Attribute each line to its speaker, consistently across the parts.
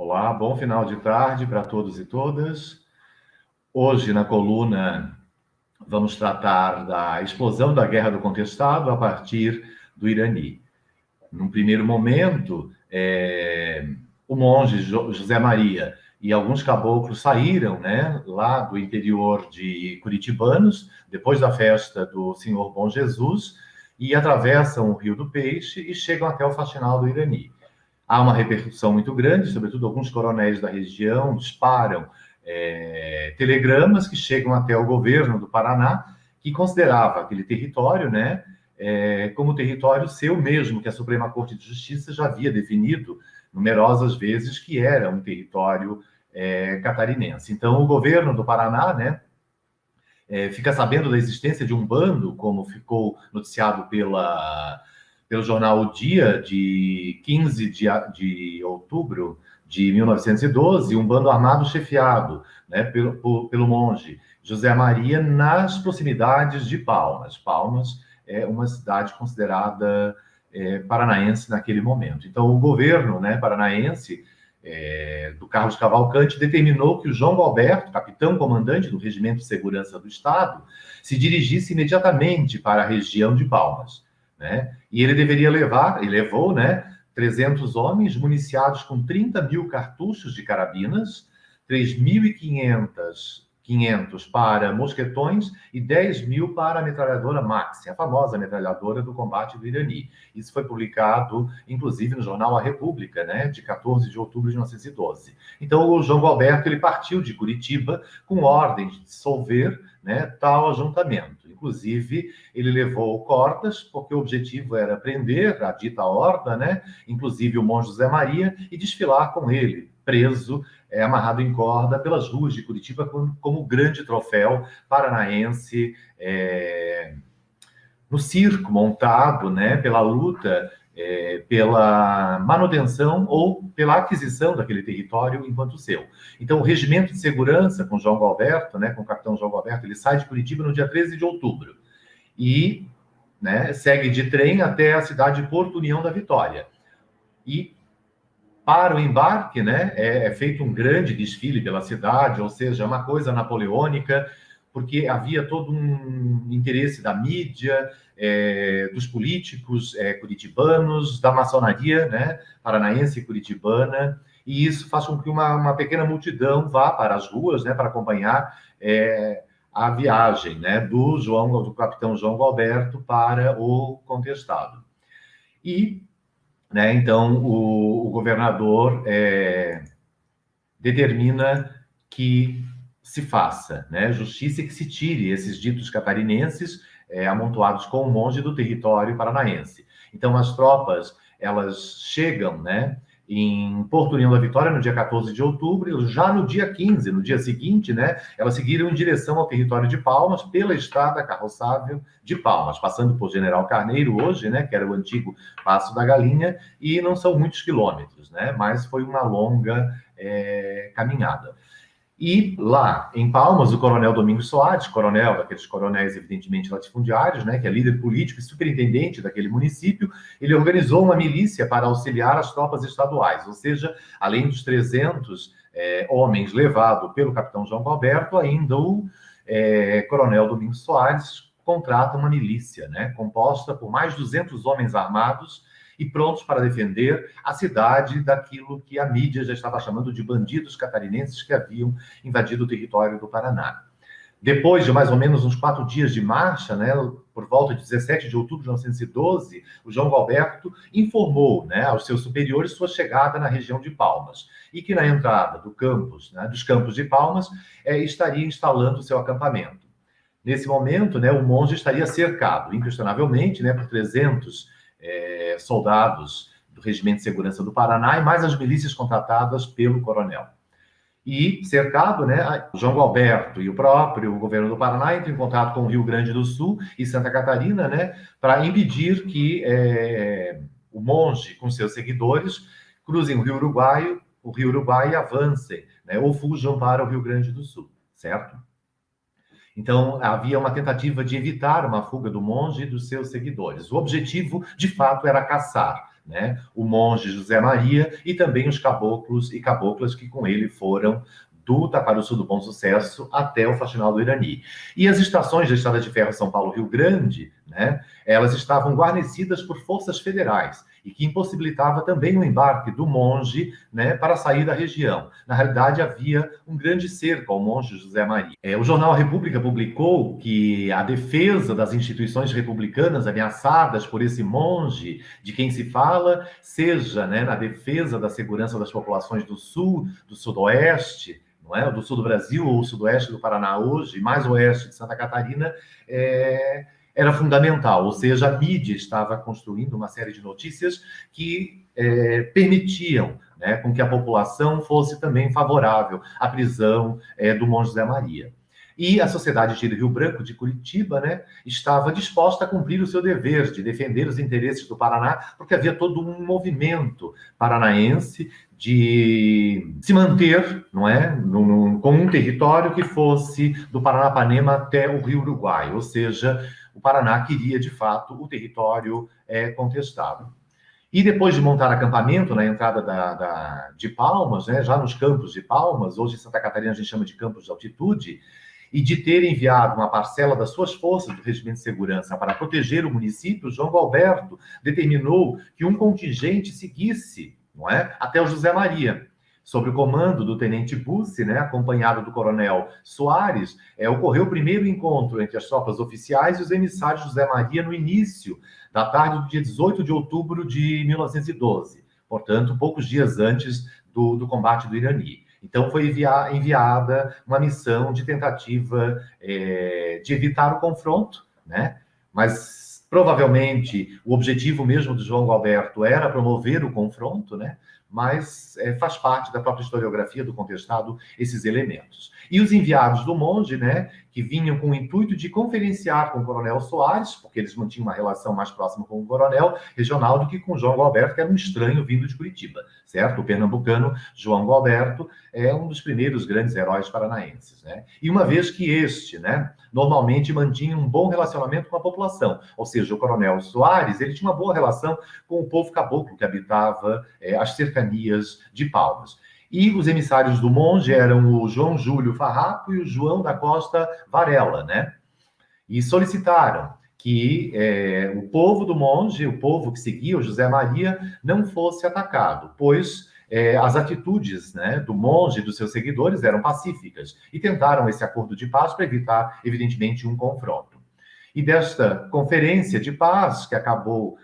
Speaker 1: Olá, bom final de tarde para todos e todas. Hoje, na coluna, vamos tratar da explosão da Guerra do Contestado a partir do Irani. Num primeiro momento, o monge José Maria e alguns caboclos saíram, né, lá do interior de Curitibanos, depois da festa do Senhor Bom Jesus, e atravessam o Rio do Peixe e chegam até o Faxinal do Irani. Há uma repercussão muito grande, sobretudo alguns coronéis da região disparam telegramas que chegam até o governo do Paraná, que considerava aquele território, né, como território seu mesmo, que a Suprema Corte de Justiça já havia definido numerosas vezes que era um território catarinense. Então, o governo do Paraná, né, fica sabendo da existência de um bando, como ficou noticiado pelo jornal O Dia, de 15 de outubro de 1912, um bando armado chefiado, né, pelo monge José Maria, nas proximidades de Palmas. Palmas é uma cidade considerada paranaense naquele momento. Então, o governo, né, paranaense, do Carlos Cavalcante, determinou que o João Galberto, capitão-comandante do Regimento de Segurança do Estado, se dirigisse imediatamente para a região de Palmas, né? E ele deveria levar, e levou, né, 300 homens municiados com 30 mil cartuchos de carabinas, 3.500 para mosquetões e 10 mil para a metralhadora Maxi, a famosa metralhadora do combate do Irani. Isso foi publicado, inclusive, no jornal A República, né, de 14 de outubro de 1912. Então, o João Galberto ele partiu de Curitiba com ordem de dissolver, né, tal ajuntamento. Inclusive, ele levou cordas, porque o objetivo era prender a dita horda, né, inclusive o monge José Maria, e desfilar com ele, preso, amarrado em corda, pelas ruas de Curitiba, como grande troféu paranaense, no circo montado, né, pela luta, pela manutenção ou pela aquisição daquele território enquanto seu. Então, o Regimento de Segurança com João Galberto, né, com o capitão João Galberto, ele sai de Curitiba no dia 13 de outubro e, né, segue de trem até a cidade de Porto União da Vitória. E para o embarque, né, é feito um grande desfile pela cidade, ou seja, uma coisa napoleônica, porque havia todo um interesse da mídia, dos políticos curitibanos, da maçonaria, né, paranaense e curitibana, e isso faz com que uma pequena multidão vá para as ruas, né, para acompanhar a viagem, né, do capitão João Galberto para o Contestado. E, né, então, o governador determina que se faça, né, justiça e que se tire esses ditos catarinenses amontoados com o monge do território paranaense. Então, as tropas, elas chegam, né, em Porto União da Vitória no dia 14 de outubro, já no dia 15, no dia seguinte, né, elas seguiram em direção ao território de Palmas pela estrada carroçável de Palmas, passando por General Carneiro hoje, né, que era o antigo Passo da Galinha, e não são muitos quilômetros, né, mas foi uma longa caminhada. E lá, em Palmas, o coronel Domingos Soares, coronel daqueles coronéis evidentemente latifundiários, né, que é líder político e superintendente daquele município, ele organizou uma milícia para auxiliar as tropas estaduais, ou seja, além dos 300 homens levados pelo capitão João Galberto, ainda o coronel Domingos Soares contrata uma milícia, né, composta por mais de 200 homens armados e prontos para defender a cidade daquilo que a mídia já estava chamando de bandidos catarinenses que haviam invadido o território do Paraná. Depois de mais ou menos uns 4 dias de marcha, né, por volta de 17 de outubro de 1912, o João Galberto informou, né, aos seus superiores sua chegada na região de Palmas e que na entrada do campus, né, dos campos de Palmas, estaria instalando o seu acampamento. Nesse momento, né, o monge estaria cercado, inquestionavelmente, né, por 300 soldados do Regimento de Segurança do Paraná e mais as milícias contratadas pelo coronel. E, cercado, né, João Galberto e o próprio governo do Paraná entram em contato com o Rio Grande do Sul e Santa Catarina, né, para impedir que o monge, com seus seguidores, cruzem o Rio Uruguai e avancem, né, ou fujam para o Rio Grande do Sul, certo? Então, havia uma tentativa de evitar uma fuga do monge e dos seus seguidores. O objetivo, de fato, era caçar, né, o monge José Maria e também os caboclos e caboclas que com ele foram do Taquarussu do Bom Sucesso até o Faxinal do Irani. E as estações da Estrada de Ferro São Paulo-Rio Grande, né, elas estavam guarnecidas por forças federais e que impossibilitava também o embarque do monge, né, para sair da região. Na realidade, havia um grande cerco ao monge José Maria. O jornal A República publicou que a defesa das instituições republicanas ameaçadas por esse monge, de quem se fala, seja, né, na defesa da segurança das populações do sul, do sudoeste, não é? Do sul do Brasil ou sudoeste do Paraná hoje, mais oeste de Santa Catarina, era fundamental, ou seja, a mídia estava construindo uma série de notícias que permitiam, né, com que a população fosse também favorável à prisão do monge José Maria. E a Sociedade de Rio Branco de Curitiba, né, estava disposta a cumprir o seu dever de defender os interesses do Paraná, porque havia todo um movimento paranaense de se manter, não é, com um território que fosse do Paranapanema até o Rio Uruguai, ou seja, o Paraná queria, de fato, o território contestado. E depois de montar acampamento na entrada de Palmas, né, já nos campos de Palmas, hoje em Santa Catarina a gente chama de campos de altitude, e de ter enviado uma parcela das suas forças do Regimento de Segurança para proteger o município, João Galberto determinou que um contingente seguisse, não é, até o José Maria. Sob o comando do tenente Bussi, né, acompanhado do coronel Soares, ocorreu o primeiro encontro entre as tropas oficiais e os emissários de José Maria no início da tarde do dia 18 de outubro de 1912, portanto, poucos dias antes do combate do Irani. Então, foi enviada uma missão de tentativa de evitar o confronto, né? Mas, provavelmente, o objetivo mesmo do João Galberto era promover o confronto, né? Mas faz parte da própria historiografia do contestado esses elementos. E os enviados do monge, né, que vinham com o intuito de conferenciar com o coronel Soares, porque eles mantinham uma relação mais próxima com o coronel regional do que com o João Galberto, que era um estranho vindo de Curitiba, certo? O pernambucano João Galberto é um dos primeiros grandes heróis paranaenses, né? E uma vez que este, né, normalmente mantinha um bom relacionamento com a população, ou seja, o coronel Soares, ele tinha uma boa relação com o povo caboclo que habitava as cercanias de Palmas. E os emissários do monge eram o João Júlio Farrapo e o João da Costa Varela, né? E solicitaram que o povo do monge, o povo que seguia o José Maria, não fosse atacado, pois as atitudes, né, do monge e dos seus seguidores eram pacíficas e tentaram esse acordo de paz para evitar, evidentemente, um confronto. E desta conferência de paz, que acabou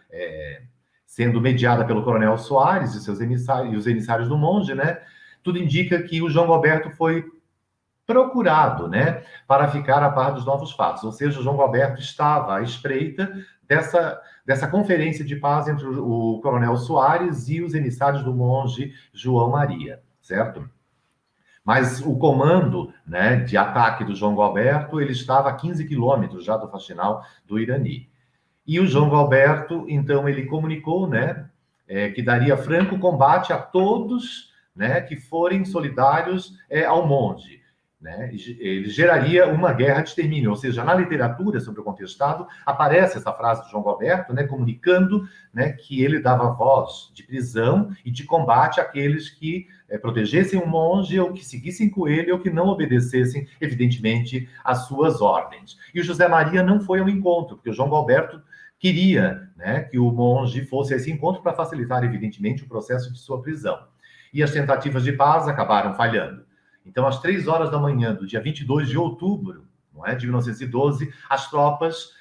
Speaker 1: sendo mediada pelo coronel Soares e seus emissários, e os emissários do monge, né, tudo indica que o João Galberto foi procurado, né, para ficar a par dos novos fatos. Ou seja, o João Galberto estava à espreita dessa conferência de paz entre o coronel Soares e os emissários do monge João Maria, certo? Mas o comando, né, de ataque do João Galberto, ele estava a 15 quilômetros já do Faxinal do Irani. E o João Galberto, então, ele comunicou, né, que daria franco combate a todos, né, que forem solidários ao monge. Né? Ele geraria uma guerra de extermínio, ou seja, na literatura sobre o contestado aparece essa frase do João Galberto, né, comunicando, né, que ele dava voz de prisão e de combate àqueles que protegessem o monge ou que seguissem com ele ou que não obedecessem, evidentemente, às suas ordens. E o José Maria não foi ao encontro, porque o João Galberto queria, né, que o monge fosse a esse encontro para facilitar, evidentemente, o processo de sua prisão. E as tentativas de paz acabaram falhando. Então, às 3 horas da manhã do dia 22 de outubro, não é, de 1912, as tropas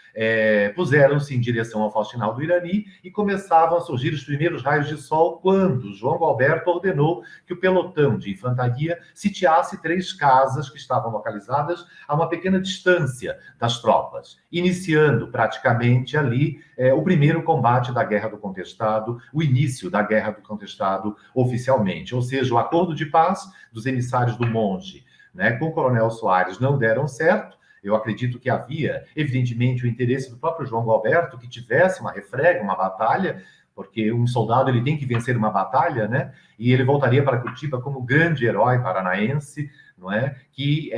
Speaker 1: puseram-se em direção ao Faxinal do Irani e começavam a surgir os primeiros raios de sol quando João Galberto ordenou que o pelotão de infantaria sitiasse 3 casas que estavam localizadas a uma pequena distância das tropas, iniciando praticamente ali o primeiro combate da Guerra do Contestado, o início da Guerra do Contestado oficialmente, ou seja, o acordo de paz dos emissários do monge, né, com o coronel Soares não deram certo. Eu acredito que havia, evidentemente, o interesse do próprio João Galberto que tivesse uma refrega, uma batalha, porque um soldado ele tem que vencer uma batalha, né? E ele voltaria para Curitiba como grande herói paranaense, não é? Que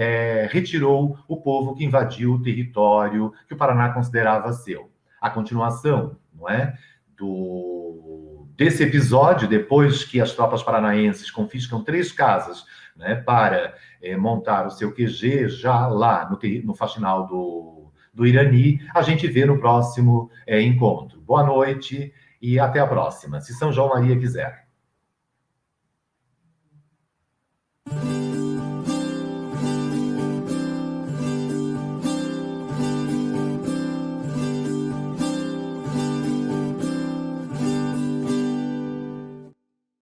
Speaker 1: retirou o povo que invadiu o território que o Paraná considerava seu. A continuação, não é? desse episódio, depois que as tropas paranaenses confiscam 3 casas, né, para montar o seu QG já lá no faxinal do Irani, a gente vê no próximo encontro. Boa noite e até a próxima, se São João Maria quiser.